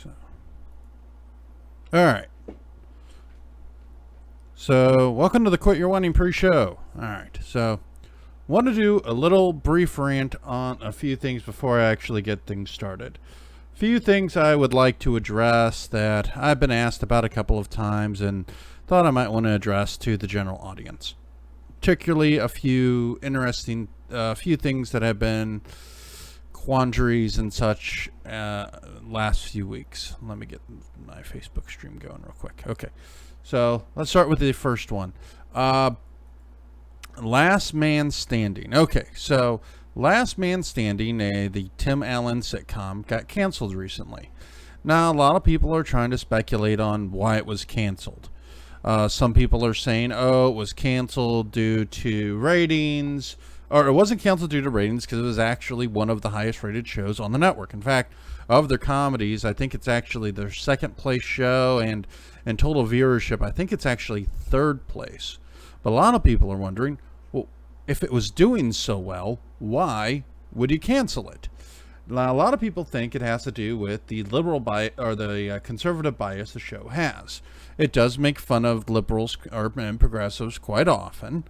So, all right. So, welcome to the Quit Your Whining pre-show. All right. So, want to do a little brief rant on a few things before I actually get things started. Few things I would like to address that I've been asked about a couple of times and thought I might want to address to the general audience. Particularly a few interesting, few things that have been quandaries and such last few weeks. Let me get my Facebook stream going real quick. Okay, so let's start with the first one. Last Man Standing. Okay, so Last Man Standing, the Tim Allen sitcom, got canceled recently. Now, a lot of people are trying to speculate on why it was canceled. Some people are saying, oh, it was canceled due to ratings, or it wasn't canceled due to ratings because it was actually one of the highest rated shows on the network. In fact, of their comedies, I think it's actually their second place show, and in total viewership, I think it's actually third place. But a lot of people are wondering, well, if it was doing so well, why would you cancel it? Now, a lot of people think it has to do with the liberal bias or the conservative bias the show has. It does make fun of liberals and progressives quite often,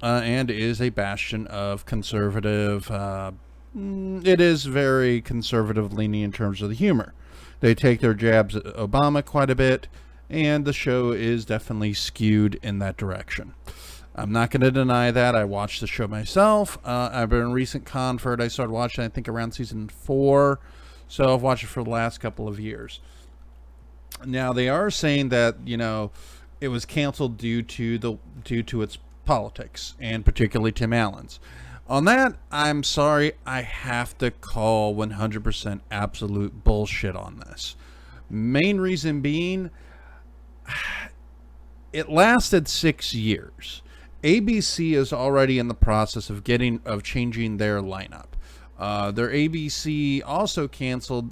and is a bastion of conservative. It is very conservative leaning in terms of the humor. They take their jabs at Obama quite a bit, and the show is definitely skewed in that direction. I'm not going to deny that. I watched the show myself. I've been a recent convert. I started watching, I think, around season 4. So I've watched it for the last couple of years. Now, they are saying that, it was canceled due to its politics, and particularly Tim Allen's. On that, I'm sorry, I have to call 100% absolute bullshit on this. Main reason being, it lasted 6 years. ABC is already in the process of changing their lineup. Their ABC also canceled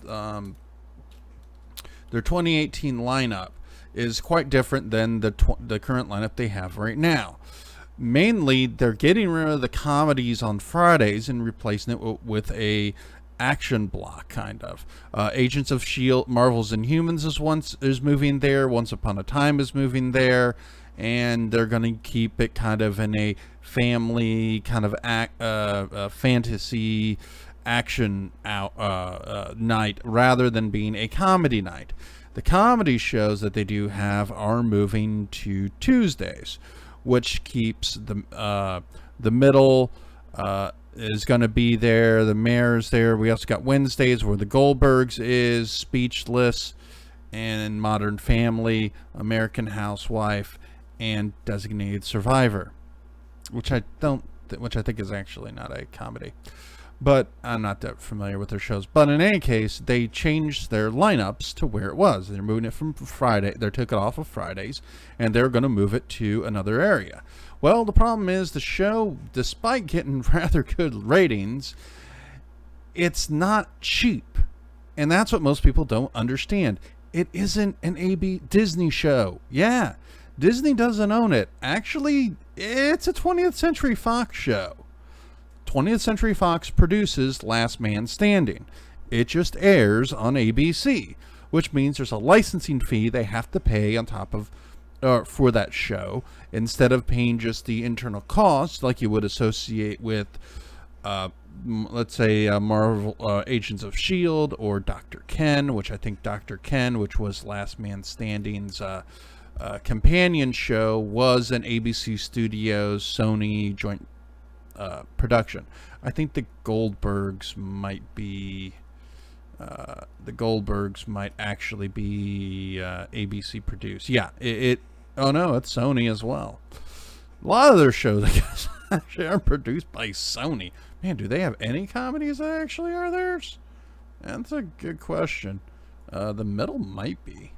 their 2018 lineup is quite different than the current lineup they have right now. Mainly, they're getting rid of the comedies on Fridays and replacing it with a action block, kind of. Agents of S.H.I.E.L.D., Marvel's Inhumans is moving there. Once Upon a Time is moving there. And they're going to keep it kind of in a family kind of fantasy action night rather than being a comedy night. The comedy shows that they do have are moving to Tuesdays, which keeps the middle is going to be there. The Mayor's there. We also got Wednesdays where the Goldbergs is, Speechless, and Modern Family, American Housewife, and Designated Survivor, which I think is actually not a comedy, but I'm not that familiar with their shows. But in any case, they changed their lineups to where it was. They're moving it from Friday. They took it off of Fridays, and they're going to move it to another area. Well, the problem is the show, despite getting rather good ratings, it's not cheap, and that's what most people don't understand. It isn't an Disney show. Yeah. Disney doesn't own it. Actually, it's a 20th Century Fox show. 20th Century Fox produces Last Man Standing. It just airs on ABC, which means there's a licensing fee they have to pay on top of for that show, instead of paying just the internal costs like you would associate with, let's say, Marvel Agents of S.H.I.E.L.D. or Dr. Ken, which I think Dr. Ken, which was Last Man Standing's companion show, was an ABC Studios Sony joint production. I think the Goldbergs might actually be ABC produced. Yeah, oh no, it's Sony as well. A lot of their shows, I guess, actually are produced by Sony. Man, do they have any comedies that actually are theirs? That's a good question. The Middle might be.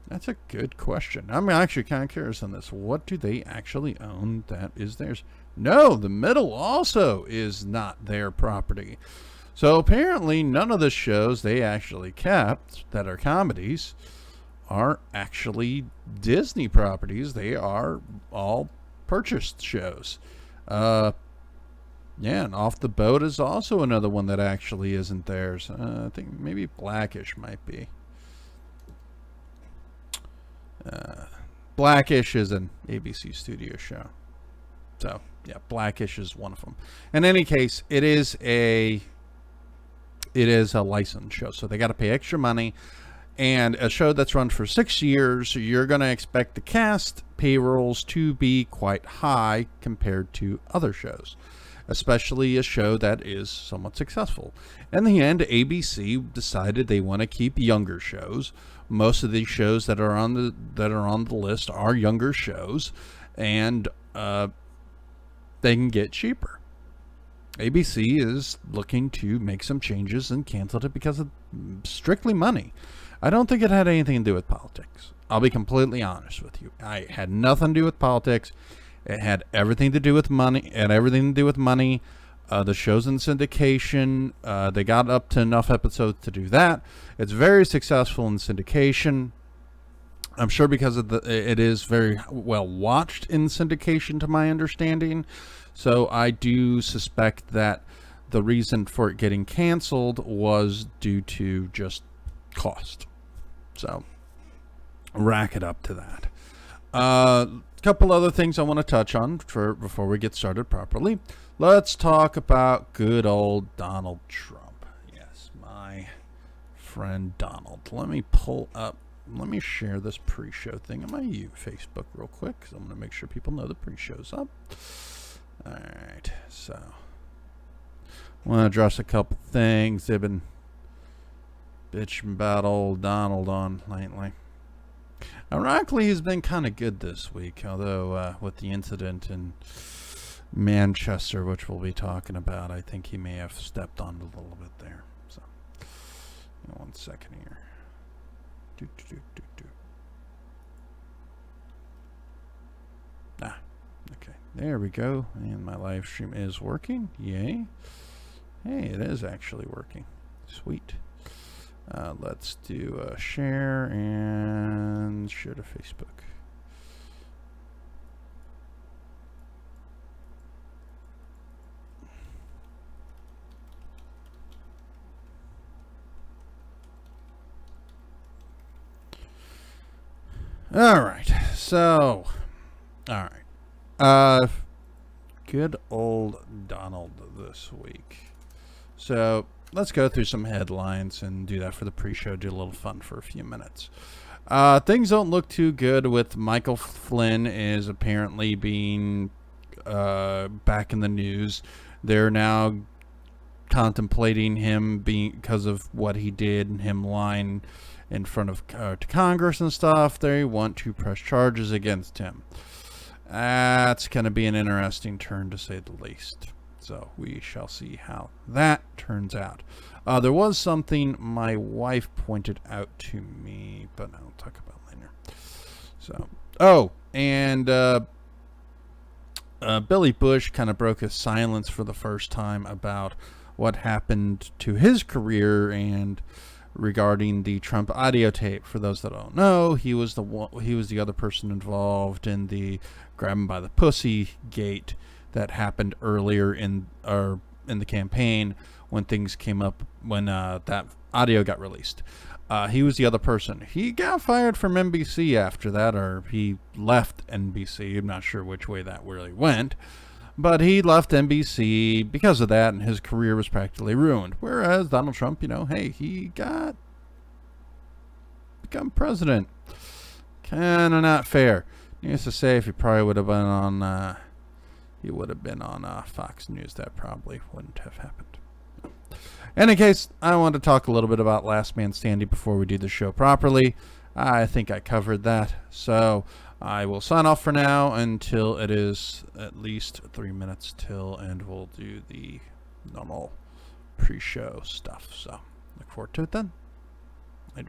That's a good question. I'm actually kind of curious on this. What do they actually own that is theirs? No, The Middle also is not their property. So apparently none of the shows they actually kept that are comedies are actually Disney properties. They are all purchased shows. Yeah, and Off the Boat is also another one that actually isn't theirs. I think maybe Blackish might be. Uh, Blackish is an ABC studio show. So yeah, Blackish is one of them. In any case, it is a licensed show, so they got to pay extra money. And a show that's run for 6 years, you're going to expect the cast payrolls to be quite high compared to other shows, especially a show that is somewhat successful. In the end, ABC decided they want to keep younger shows. Most of these shows that are on the list are younger shows, and they can get cheaper. ABC is looking to make some changes and canceled it because of strictly money. I don't think it had anything to do with politics. I'll be completely honest with you. I had nothing to do with politics. It had everything to do with money. The show's in syndication. They got up to enough episodes to do that. It's very successful in syndication. I'm sure because it is very well watched in syndication, to my understanding. So I do suspect that the reason for it getting canceled was due to just cost. So rack it up to that. A couple other things I want to touch on before we get started properly. Let's talk about good old Donald Trump. Yes, my friend Donald. Let me share this pre-show thing on my Facebook real quick, because I'm going to make sure people know the pre-show's up. All right, so I want to address a couple things they've been bitching about old Donald on lately. Ironically, he's been kind of good this week, although with the incident in Manchester, which we'll be talking about, I think he may have stepped on a little bit there. So, 1 second here. Okay, there we go. And my live stream is working. Yay. Hey, it is actually working. Sweet. Let's do a share and share to Facebook. All right. So, all right. Good old Donald this week. So let's go through some headlines and do that for the pre-show. Do a little fun for a few minutes. Things don't look too good with Michael Flynn is apparently being back in the news. They're now contemplating him because of what he did and him lying in front of to Congress and stuff. They want to press charges against him. That's going to be an interesting turn, to say the least. So we shall see how that turns out. There was something my wife pointed out to me, but I'll talk about later. So, and Billy Bush kind of broke his silence for the first time about what happened to his career and regarding the Trump audio tape. For those that don't know, he was the other person involved in the grab him by the pussy gate that happened earlier in the campaign when things came up when that audio got released. He was the other person. He got fired from NBC after that, or he left NBC. I'm not sure which way that really went. But he left NBC because of that, and his career was practically ruined. Whereas Donald Trump, hey, he become president. Kind of not fair. Needless to say, if he probably would have been on, Fox News, that probably wouldn't have happened. In any case, I want to talk a little bit about Last Man Standing before we do the show properly. I think I covered that. So I will sign off for now until it is at least 3 minutes till, and we'll do the normal pre-show stuff. So look forward to it then. Later.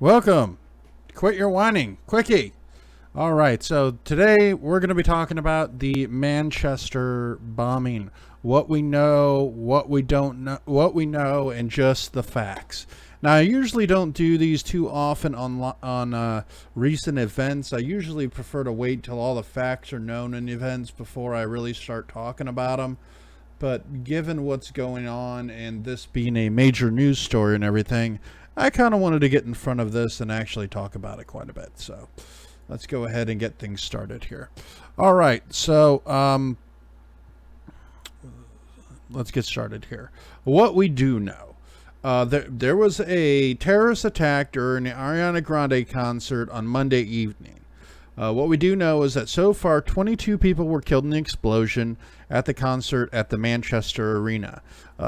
Welcome. Quit your whining. Quickie. All right, so today we're going to be talking about the Manchester bombing. What we know, what we don't know, what we know, and just the facts. Now, I usually don't do these too often on recent events. I usually prefer to wait till all the facts are known in events before I really start talking about them. But given what's going on and this being a major news story and everything, I kind of wanted to get in front of this and actually talk about it quite a bit. So let's go ahead and get things started here. All right, so let's get started here. What we do know. There was a terrorist attack during the Ariana Grande concert on Monday evening. What we do know is that so far 22 people were killed in the explosion at the concert at the Manchester Arena.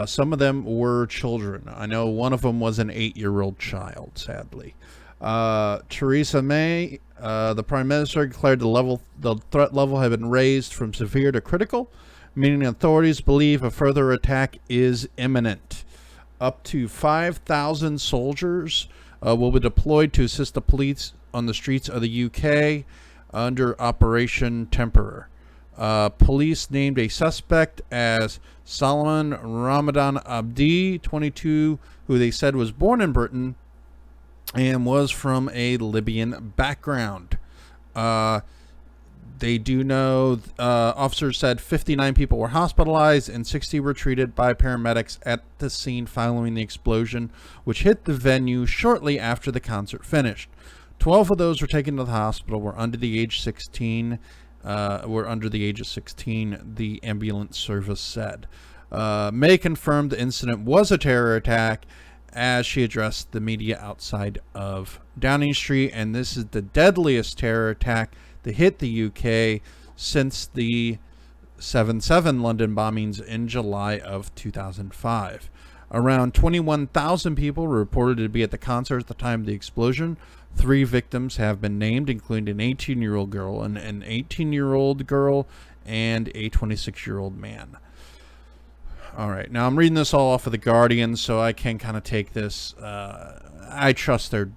Some of them were children. I know one of them was an 8-year-old child, sadly. Theresa May, the Prime Minister, declared the threat level had been raised from severe to critical, meaning authorities believe a further attack is imminent. Up to 5,000 soldiers will be deployed to assist the police on the streets of the UK under Operation Temper. Police named a suspect as Solomon Ramadan Abdi, 22, who they said was born in Britain and was from a Libyan background. They do know, officers said 59 people were hospitalized and 60 were treated by paramedics at the scene following the explosion, which hit the venue shortly after the concert finished. 12 of those were taken to the hospital were under the age 16. Were under the age of 16, the ambulance service said. May confirmed the incident was a terror attack as she addressed the media outside of Downing Street, and this is the deadliest terror attack that hit the UK since the 7/7 London bombings in July of 2005. Around 21,000 people were reported to be at the concert at the time of the explosion. 3 victims have been named, including an 18-year-old girl, an 18-year-old girl, and a 26-year-old man. All right, now I'm reading this all off of The Guardian, so I can kind of take this. I trust their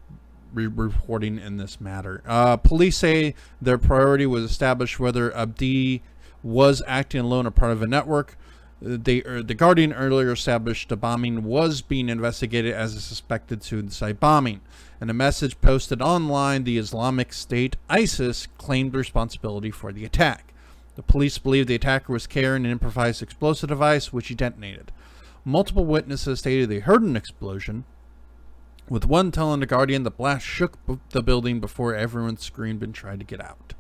reporting in this matter. Police say their priority was establish whether Abdi was acting alone or part of a network. The Guardian earlier established the bombing was being investigated as a suspected suicide bombing. In a message posted online, the Islamic State, ISIS, claimed responsibility for the attack. The police believe the attacker was carrying an improvised explosive device, which he detonated. Multiple witnesses stated they heard an explosion, with one telling the Guardian the blast shook the building before everyone screamed and tried to get out.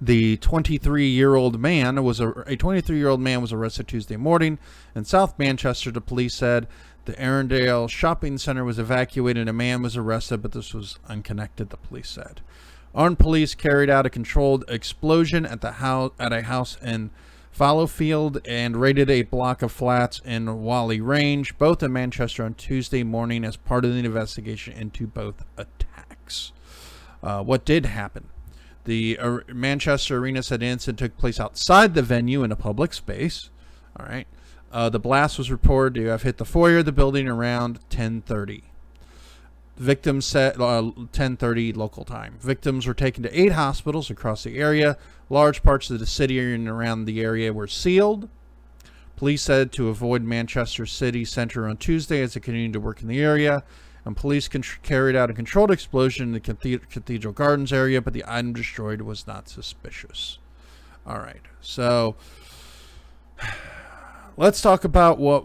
The 23-year-old man was arrested Tuesday morning in South Manchester. The police said the Arundel shopping center was evacuated and a man was arrested, but this was unconnected, the police said. Armed police carried out a controlled explosion at a house in Fallowfield and raided a block of flats in Whalley Range, both in Manchester, on Tuesday morning as part of the investigation into both attacks. What did happen? The Manchester Arena said the incident took place outside the venue in a public space. All right. The blast was reported to have hit the foyer of the building around 10:30. Victims said 10:30 local time. Victims were taken to 8 hospitals across the area. Large parts of the city and around the area were sealed. Police said to avoid Manchester city centre on Tuesday as they continued to work in the area. And police carried out a controlled explosion in the Cathedral Gardens area, but the item destroyed was not suspicious. All right, so let's talk about what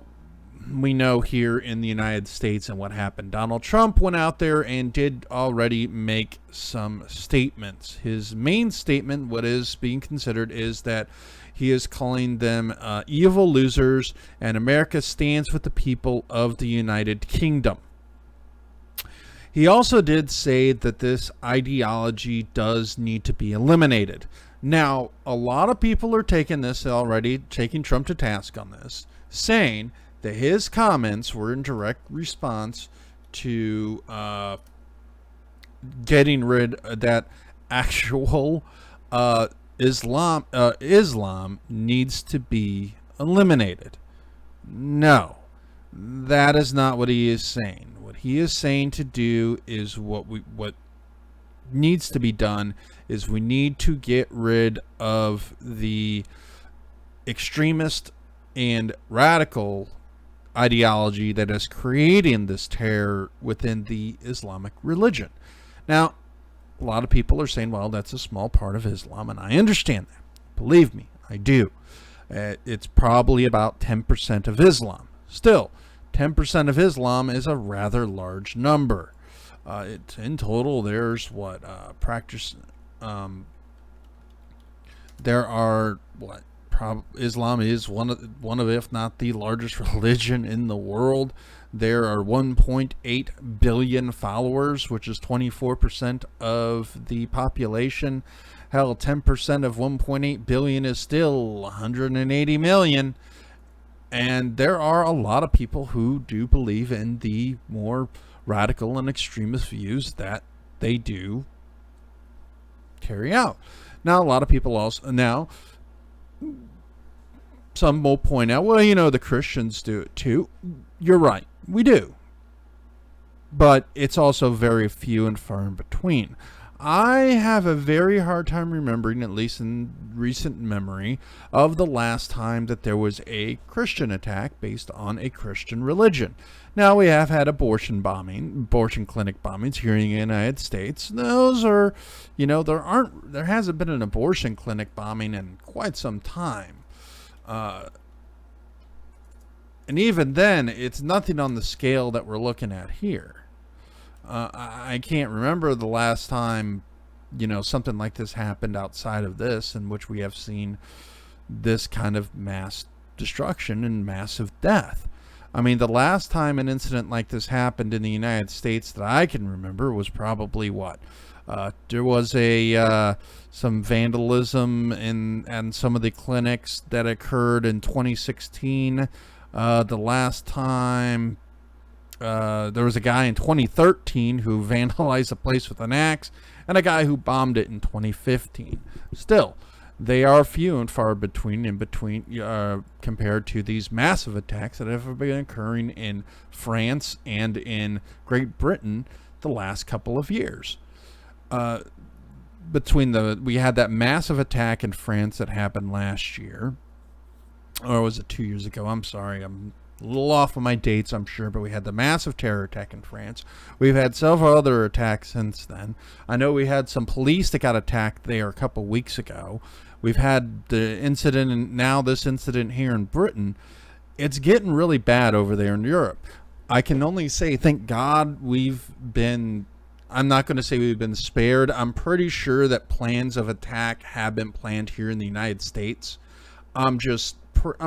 we know here in the United States and what happened. Donald Trump went out there and did already make some statements. His main statement, what is being considered, is that he is calling them evil losers, and America stands with the people of the United Kingdom. He also did say that this ideology does need to be eliminated. Now, a lot of people are taking Trump to task on this, saying that his comments were in direct response to getting rid of that actual Islam needs to be eliminated. No. That is not what he is saying. What he is saying to do is what needs to be done is we need to get rid of the extremist and radical ideology that is creating this terror within the Islamic religion. Now, a lot of people are saying, well, that's a small part of Islam, and I understand that. Believe me, I do. It's probably about 10% of Islam. Still, 10% of Islam is a rather large number. In total, there's there are Islam is one of if not the largest religion in the world. There are 1.8 billion followers, which is 24% of the population. Hell, 10% of 1.8 billion is still 180 million. And there are a lot of people who do believe in the more radical and extremist views that they do carry out. Now, a lot of people also, now, some will point out, well, the Christians do it too. You're right, we do. But it's also very few and far in between. I have a very hard time remembering, at least in recent memory, of the last time that there was a Christian attack based on a Christian religion. Now, we have had abortion clinic bombings here in the United States. Those are, there hasn't been an abortion clinic bombing in quite some time. And even then, it's nothing on the scale that we're looking at here. I can't remember the last time, something like this happened outside of this, in which we have seen this kind of mass destruction and massive death. I mean, the last time an incident like this happened in the United States that I can remember was probably there was some vandalism in some of the clinics that occurred in 2016. The last time there was a guy in 2013 who vandalized a place with an axe, and a guy who bombed it in 2015. Still, they are few and far between compared to these massive attacks that have been occurring in France and in Great Britain the last couple of years. We had that massive attack in France that happened last year, or was it 2 years ago? I'm sorry, I'm a little off on my dates, I'm sure, but we had the massive terror attack in France. We've had several other attacks since then. I know we had some police that got attacked there a couple weeks ago. We've had the incident, and now this incident here in Britain. It's getting really bad over there in Europe. I can only say, thank God I'm not going to say we've been spared. I'm pretty sure that plans of attack have been planned here in the United States. I'm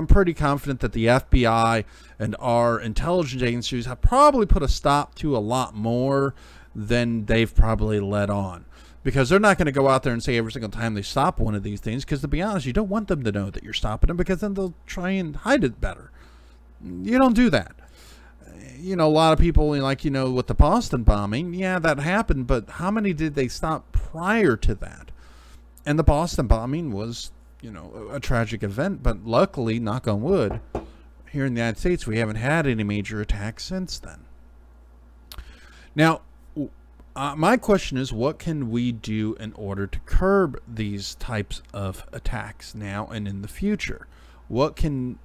pretty confident that the FBI and our intelligence agencies have probably put a stop to a lot more than they've probably let on. Because they're not going to go out there and say every single time they stop one of these things, because to be honest, you don't want them to know that you're stopping them, because then they'll try and hide it better. You don't do that. A lot of people, with the Boston bombing, yeah, that happened, but how many did they stop prior to that? And the Boston bombing was, a tragic event, but luckily, knock on wood, here in the United States, we haven't had any major attacks since then. Now, my question is, what can we do in order to curb these types of attacks now and in the future? What can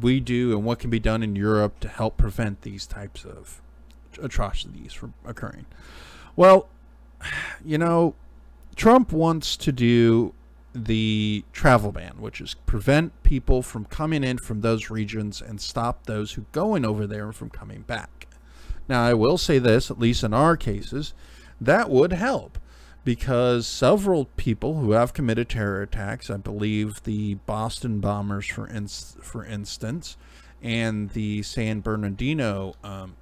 we do, and what can be done in Europe to help prevent these types of atrocities from occurring? Well, Trump wants to do the travel ban, which is prevent people from coming in from those regions and stop those who going over there from coming back. Now, I will say this, at least in our cases, that would help, because several people who have committed terror attacks, I believe the Boston bombers, for instance, and the San Bernardino, and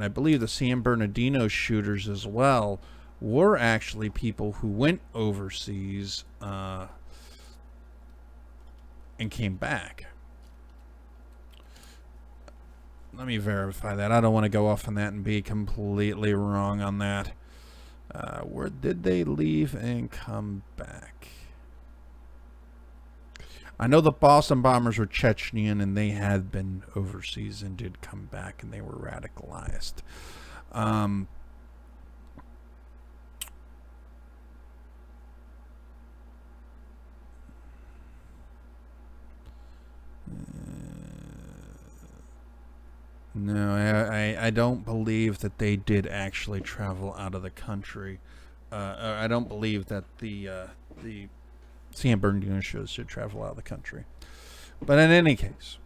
I believe the San Bernardino shooters as well, were actually people who went overseas and came back. Let me verify that. I don't want to go off on that and be completely wrong on that. Where did they leave and come back? I know the Boston bombers were Chechnyan, and they had been overseas and did come back, and they were radicalized. No, I don't believe that they did actually travel out of the country. I don't believe that the San Bernardino shows should travel out of the country. But in any case,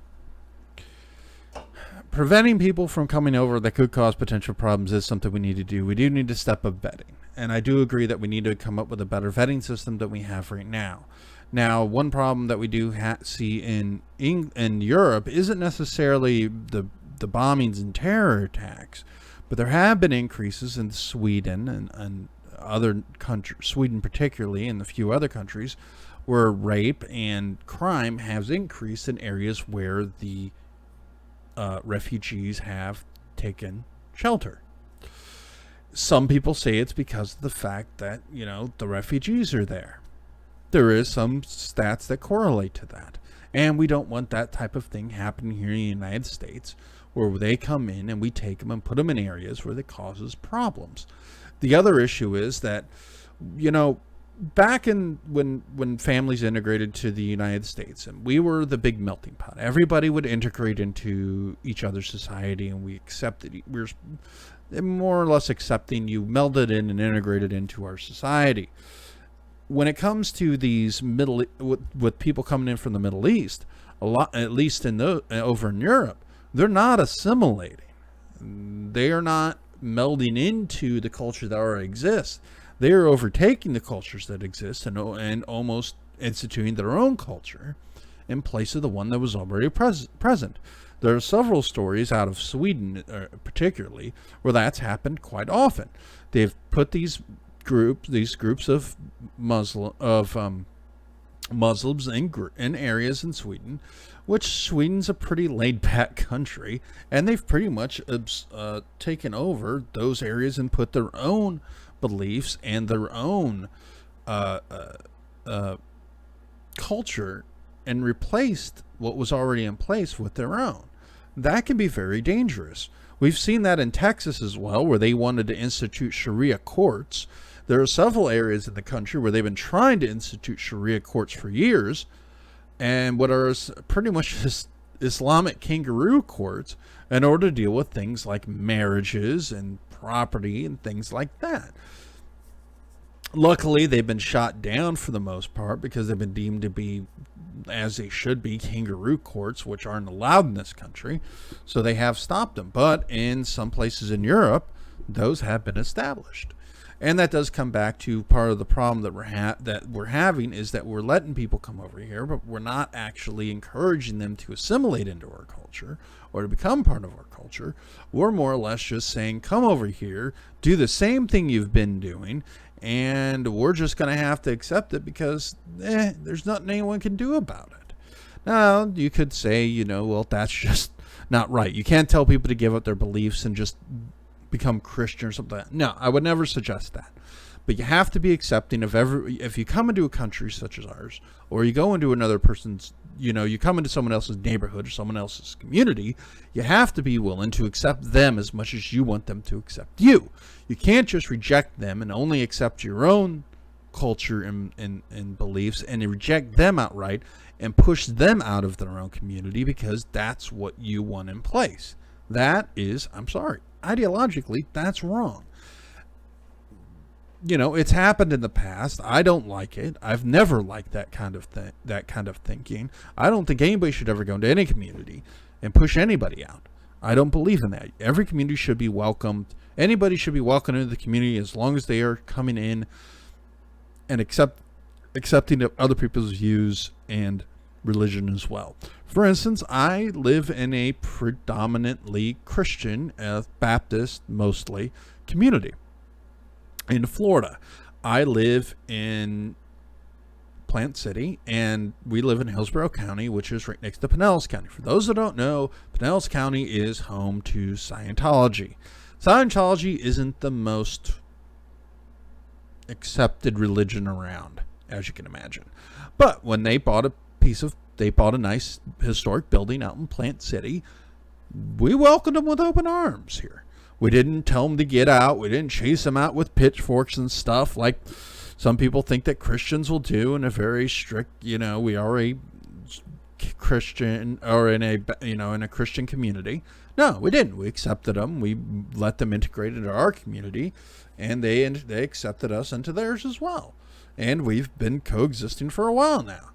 preventing people from coming over that could cause potential problems is something we need to do. We do need to step up vetting. And I do agree that we need to come up with a better vetting system than we have right now. Now, one problem that we do see in Europe isn't necessarily the bombings and terror attacks, but there have been increases in Sweden and other countries, Sweden particularly, and a few other countries, where rape and crime has increased in areas where the refugees have taken shelter. Some people say it's because of the fact that, the refugees are there. There is some stats that correlate to that. And we don't want that type of thing happening here in the United States, where they come in and we take them and put them in areas where it causes problems. The other issue is that, back in when families integrated to the United States, and we were the big melting pot. Everybody would integrate into each other's society, and we accepted. We were more or less accepting. You melded in and integrated into our society. When it comes to these with people coming in from the Middle East, a lot, at least over in Europe, they're not assimilating. They are not melding into the culture that already exists. They are overtaking the cultures that exist and almost instituting their own culture in place of the one that was already present. There are several stories out of Sweden, particularly, where that's happened quite often. They've put these groups of Muslims in areas in Sweden, which Sweden's a pretty laid-back country, and they've pretty much taken over those areas and put their own beliefs and their own culture and replaced what was already in place with their own. That can be very dangerous. We've seen that in Texas as well, where they wanted to institute Sharia courts. There are several areas in the country where they've been trying to institute Sharia courts for years, and what are pretty much just Islamic kangaroo courts in order to deal with things like marriages and property and things like that. Luckily, they've been shot down for the most part because they've been deemed to be, as they should be, kangaroo courts, which aren't allowed in this country. So they have stopped them. But in some places in Europe, those have been established. And that does come back to part of the problem that we're having is that we're letting people come over here, but we're not actually encouraging them to assimilate into our culture or to become part of our culture. We're more or less just saying, come over here, do the same thing you've been doing, and we're just going to have to accept it because there's nothing anyone can do about it. Now, you could say, well, that's just not right. You can't tell people to give up their beliefs and just become Christian or something like that. No, I would never suggest that. But you have to be accepting of if you come into a country such as ours, or you go into another person's, you come into someone else's neighborhood or someone else's community, you have to be willing to accept them as much as you want them to accept you. You can't just reject them and only accept your own culture and beliefs and reject them outright and push them out of their own community because that's what you want in place. That is, I'm sorry, ideologically, that's wrong. It's happened in the past. I don't like it. I've never liked that kind of thinking. I don't think anybody should ever go into any community and push anybody out. I don't believe in that. Every community should be welcomed. Anybody should be welcomed into the community as long as they are coming in and accepting of other people's views and religion as well. For instance, I live in a predominantly Christian, Baptist mostly, community in Florida. I live in Plant City, and we live in Hillsborough County, which is right next to Pinellas County. For those that don't know, Pinellas County is home to Scientology. Scientology isn't the most accepted religion around, as you can imagine. But when they bought a piece of they bought a nice historic building out in Plant City. We welcomed them with open arms here. We didn't tell them to get out. We didn't chase them out with pitchforks and stuff like some people think that Christians will do in a very strict, we are a Christian or in a Christian community. No, we didn't. We accepted them. We let them integrate into our community, and they accepted us into theirs as well. And we've been coexisting for a while now.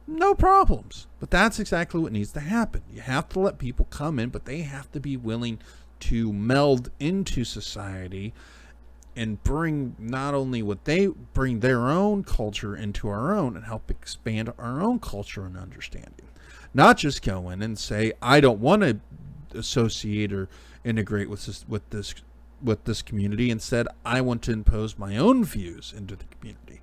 No problems. But that's exactly what needs to happen. You have to let people come in, but they have to be willing to meld into society and bring not only what they bring their own culture into our own and help expand our own culture and understanding. Not just go in and say, I don't want to associate or integrate with this community. Instead, I want to impose my own views into the community.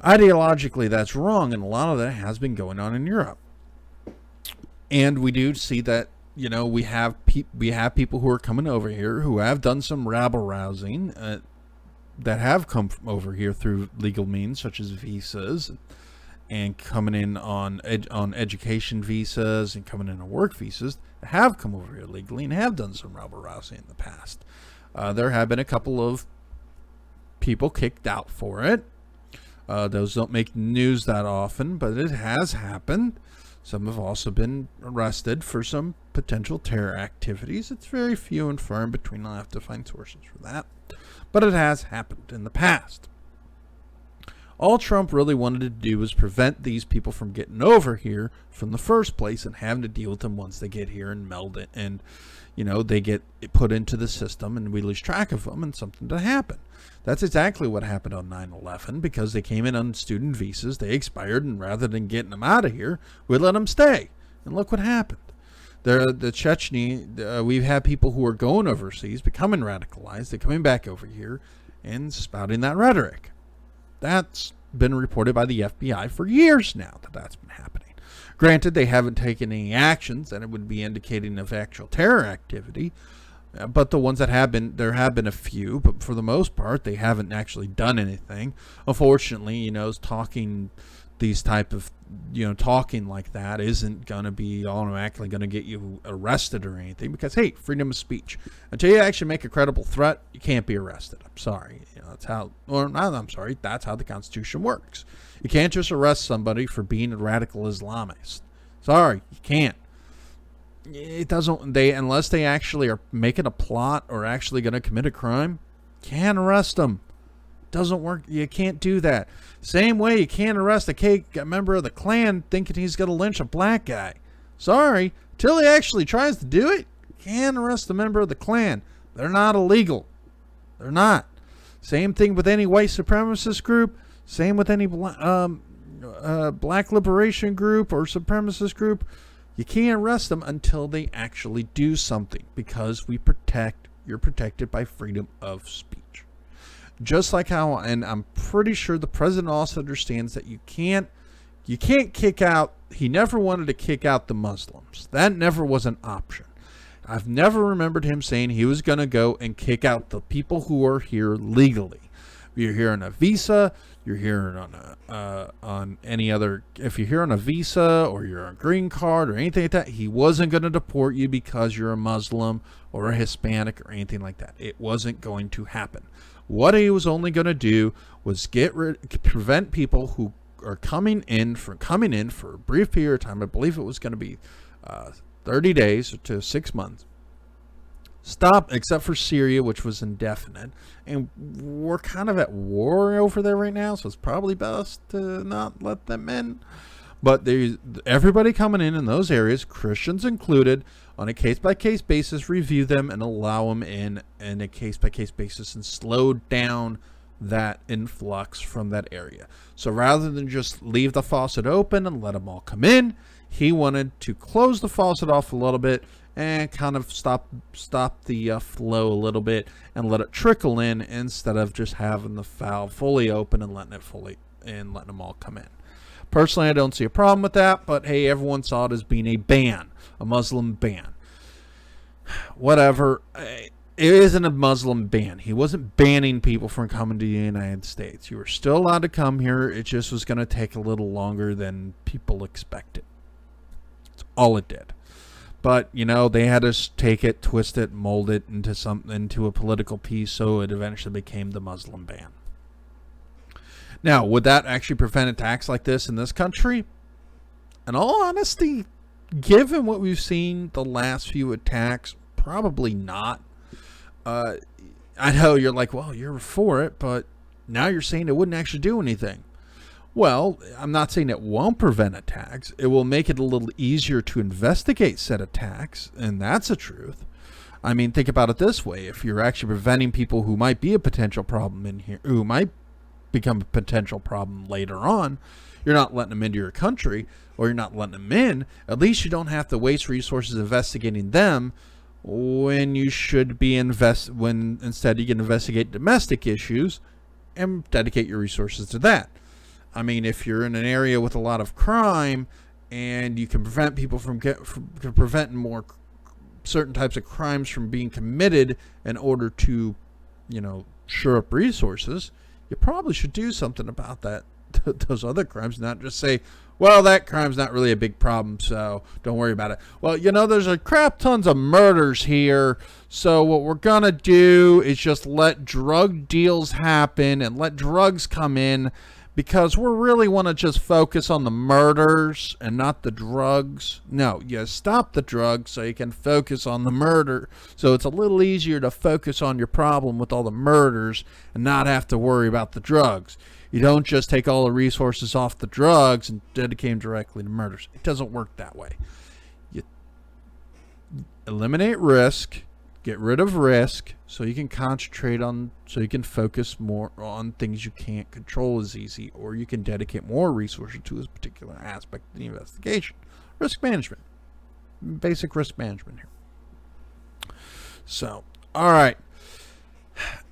Ideologically, that's wrong, and a lot of that has been going on in Europe. And we do see that, we have people who are coming over here who have done some rabble-rousing that have come from over here through legal means, such as visas, and coming in on education visas and coming in on work visas, that have come over here legally and have done some rabble-rousing in the past. There have been a couple of people kicked out for it. Those don't make news that often, but it has happened. Some have also been arrested for some potential terror activities. It's very few and far in between. I'll have to find sources for that. But it has happened in the past. All Trump really wanted to do was prevent these people from getting over here from the first place and having to deal with them once they get here and meld it. And, they get put into the system and we lose track of them and something to happen. That's exactly what happened on 9/11 because they came in on student visas. They expired, and rather than getting them out of here, we let them stay. And look what happened. The Chechnya, we've had people who are going overseas, becoming radicalized. They're coming back over here and spouting that rhetoric. That's been reported by the FBI for years now that's been happening. Granted, they haven't taken any actions that it would be indicating of actual terror activity. But the ones that have been, there have been a few, but for the most part, they haven't actually done anything. Unfortunately, talking these type of, talking like that isn't going to be automatically going to get you arrested or anything because, hey, freedom of speech. Until you actually make a credible threat, you can't be arrested. I'm sorry. That's how the Constitution works. You can't just arrest somebody for being a radical Islamist. Sorry, you can't. It doesn't, unless they actually are making a plot or actually going to commit a crime, can't arrest them. Doesn't work. You can't do that. Same way you can't arrest a member of the Klan thinking he's going to lynch a black guy. Sorry, till he actually tries to do it, can't arrest a member of the Klan. They're not illegal. They're not. Same thing with any white supremacist group. Same with any black liberation group or supremacist group. You can't arrest them until they actually do something because you're protected by freedom of speech. Just like how, and I'm pretty sure the president also understands that you can't kick out, he never wanted to kick out the Muslims. That never was an option. I've never remembered him saying he was going to go and kick out the people who are here legally. You're here on a visa, you're here on any other, if you're here on a visa or you're on a green card or anything like that, he wasn't going to deport you because you're a Muslim or a Hispanic or anything like that. It wasn't going to happen. What he was only going to do was prevent people who are coming in for a brief period of time. I believe it was going to be 30 days to 6 months. Stop, except for Syria, which was indefinite. And we're kind of at war over there right now, so it's probably best to not let them in. But there's everybody coming in those areas, Christians included, on a case-by-case basis, review them and allow them in a case-by-case basis and slow down that influx from that area. So rather than just leave the faucet open and let them all come in, he wanted to close the faucet off a little bit and kind of stop the flow a little bit and let it trickle in instead of just having the valve fully open and letting them all come in. Personally, I don't see a problem with that, but hey, everyone saw it as being a ban, a Muslim ban. Whatever. it isn't a Muslim ban. He wasn't banning people from coming to the United States. You were still allowed to come here. It just was going to take a little longer than people expected. That's all it did. But, they had to take it, twist it, mold it into a political piece, so it eventually became the Muslim ban. Now, would that actually prevent attacks like this in this country? In all honesty, given what we've seen the last few attacks, probably not. I know you're like, well, you're for it, but now you're saying it wouldn't actually do anything. Well, I'm not saying it won't prevent attacks. It will make it a little easier to investigate said attacks, and that's the truth. I mean, think about it this way. If you're actually preventing people who might be a potential problem in here, who might become a potential problem later on, you're not letting them into your country, or you're not letting them in, at least you don't have to waste resources investigating them when you should be when instead you can investigate domestic issues and dedicate your resources to that. I mean, if you're in an area with a lot of crime and you can prevent people from preventing more certain types of crimes from being committed in order to, shore up resources, you probably should do something about that. Those other crimes, not just say, well, that crime's not really a big problem, so don't worry about it. Well, there's a crap tons of murders here, so what we're going to do is just let drug deals happen and let drugs come in, because we really want to just focus on the murders and not the drugs. No, you stop the drugs so you can focus on the murder. So it's a little easier to focus on your problem with all the murders and not have to worry about the drugs. You don't just take all the resources off the drugs and dedicate them directly to murders. It doesn't work that way. You eliminate risk, get rid of risk, so you can so you can focus more on things you can't control as easy, or you can dedicate more resources to this particular aspect of the investigation. Risk management. Basic risk management here. So, all right.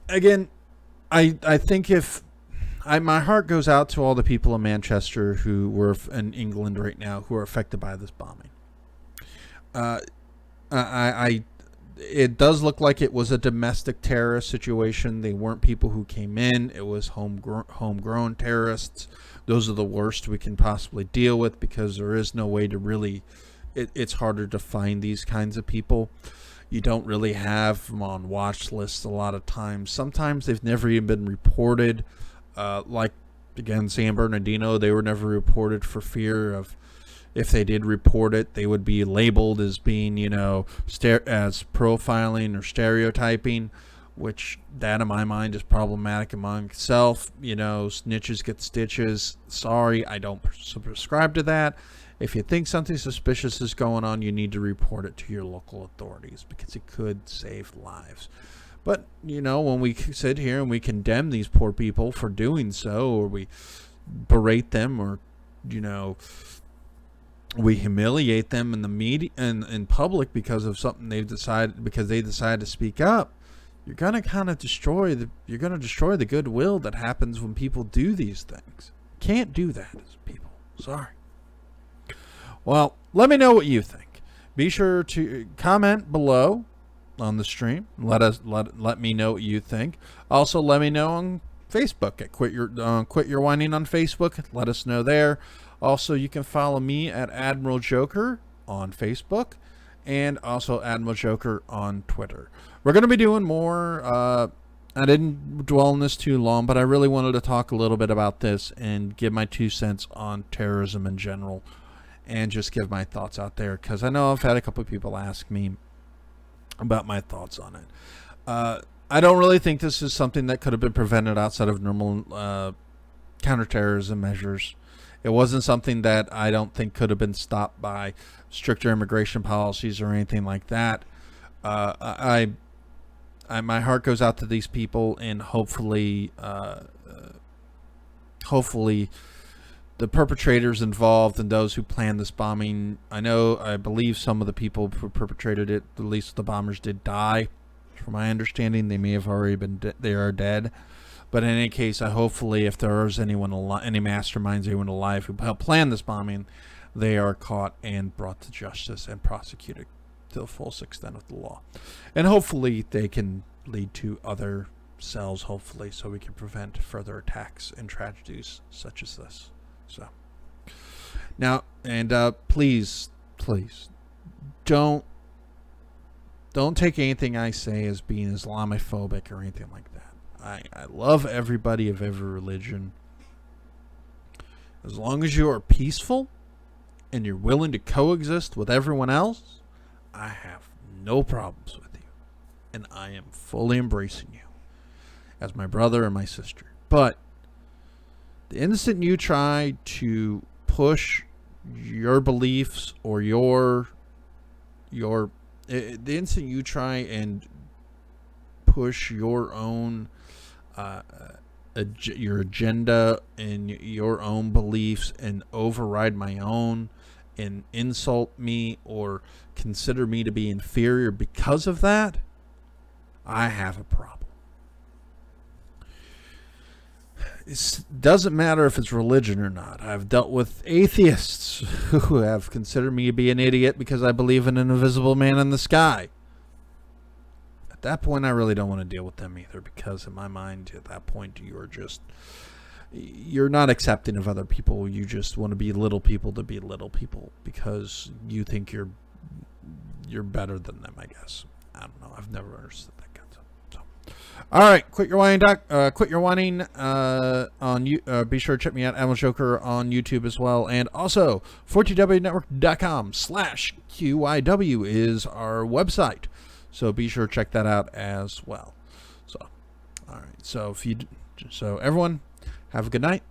Again, I think my heart goes out to all the people in Manchester who were in England right now who are affected by this bombing. It does look like it was a domestic terrorist situation. They weren't people who came in. It was homegrown terrorists. Those are the worst we can possibly deal with, because there is no way to really... It's harder to find these kinds of people. You don't really have them on watch lists a lot of times. Sometimes they've never even been reported. Like, again, San Bernardino, they were never reported for fear of, if they did report it, they would be labeled as being, as profiling or stereotyping, which that in my mind is problematic among itself. Snitches get stitches. Sorry, I don't subscribe to that. If you think something suspicious is going on, you need to report it to your local authorities, because it could save lives. But, when we sit here and we condemn these poor people for doing so, or we berate them, or, we humiliate them in the media and in public because of something they decided to speak up, you're going to kind of destroy the goodwill that happens when people do these things. Can't do that as people. Sorry. Well, let me know what you think. Be sure to comment below on the stream. Let me know what you think. Also, let me know on Facebook at Quit Your Whining on Facebook. Let us know there. Also, you can follow me at Admiral Joker on Facebook, and also Admiral Joker on Twitter. We're going to be doing more. I didn't dwell on this too long, but I really wanted to talk a little bit about this and give my 2 cents on terrorism in general, and just give my thoughts out there, because I know I've had a couple of people ask me about my thoughts on it. I don't really think this is something that could have been prevented outside of normal counterterrorism measures. It wasn't something that I don't think could have been stopped by stricter immigration policies or anything like that. My heart goes out to these people, and hopefully the perpetrators involved and those who planned this bombing. I believe some of the people who perpetrated it, at least the bombers, did die. From my understanding, they may have already they are dead. But in any case, hopefully, if there is any masterminds, anyone alive who helped plan this bombing, they are caught and brought to justice and prosecuted. to the full extent of the law. And hopefully they can lead to other cells, hopefully, so we can prevent further attacks and tragedies such as this. So now, and please don't take anything I say as being Islamophobic or anything like that. I love everybody of every religion. As long as you are peaceful and you're willing to coexist with everyone else, I have no problems with you. And I am fully embracing you as my brother and my sister. But the instant you try to push your beliefs or the instant you try and push your own your agenda and your own beliefs and override my own and insult me or consider me to be inferior because of that, I have a problem. It doesn't matter if it's religion or not. I've dealt with atheists who have considered me to be an idiot because I believe in an invisible man in the sky. At that point, I really don't want to deal with them either, because in my mind, at that point, you're not accepting of other people. You just want to be little people to be little people because you think you're better than them, I guess. I don't know. I've never understood that concept. So, all right, quit your whining. On you. Be sure to check me out, Animal Joker, on YouTube as well, and also 4TWNetwork.com/QYW is our website. So be sure to check that out as well. So, all right. So everyone, have a good night.